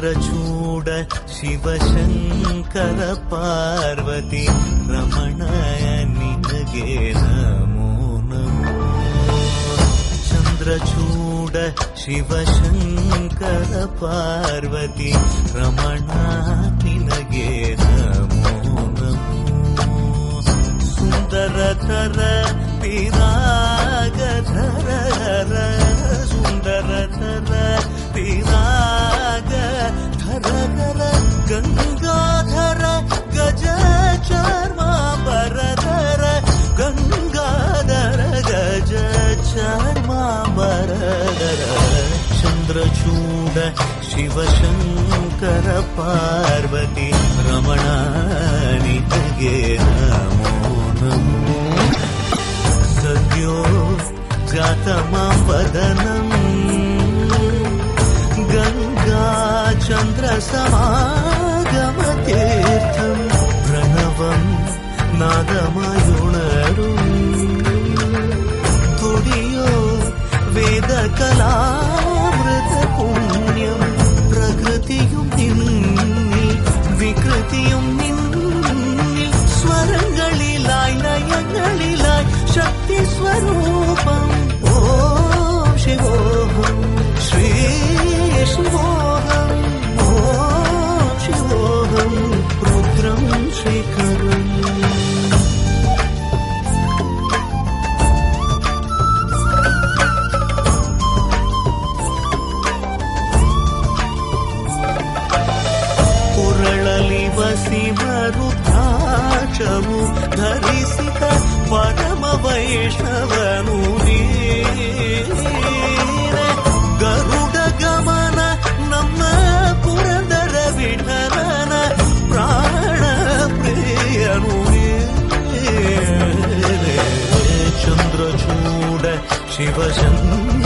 ಚಂದ್ರಚೂಡ ಶಿವಶಂಕರ ಪಾರ್ವತಿ ರಮಣ ನಿನಗೆ ನಮೋ ನಮೋ. ಚಂದ್ರಚೂಡ ಶಿವಶಂಕರ ಪಾರ್ವತಿ ರಮಣ ನಿನಗೆ ನಮೋ ನಮೋ. ಸುಂದರತರ ಪಿರಾಗಧರ ಸುಂದರತರ ಪಿರಾಗಧರ ಗಂಗಾಧರ ಗಜ ಚರ್ಮಾಂಬರಧರ ಗಂಗಾಧರ ಗಜ ಚರ್ಮಾಂಬರಧರ. ಚಂದ್ರಚೂಡ ಶಿವಶಂಕರ ಪಾರ್ವತಿ ರಮಣ ನಿನಗೆ ನಮೋ ನಮೋ. ಸದ್ಯೋ ಜಾತಮಾಂ ವದನಂ ಗಂಗಾ ಚಂದ್ರ ಸಮಾಗಮ ತೀರ್ಥಂ ಪ್ರಣವಂ നാദമായുണരും തുടിയോ വേദകലാമൃത പുണ്യം പ്രകൃതിയും നിന്നിൽ വികൃതിയും നിന്നിൽ സ്വരങ്ങളിലായി ലയങ്ങളിലായി ശക്തി സ്വരൂപം. ഓം ശിവോഹം ശ്രീ ശിവോഹം ഓം ശിവോഹം രുദ്രം ശ്രീകരം. ವಸಿಮರುದ್ರಾಕ್ಷವು ಧರಿಸಿದ ಪರಮ ವೈಷ್ಣವನು ನೀನೆ. ಗರುಡ ಗಮನ ನಮ್ಮ ಪುರಂದರ ವಿಠಲನ ಪ್ರಾಣ ಪ್ರಿಯನು ನೀನೆ. ಚಂದ್ರಚೂಡ ಶಿವಶಂಕರ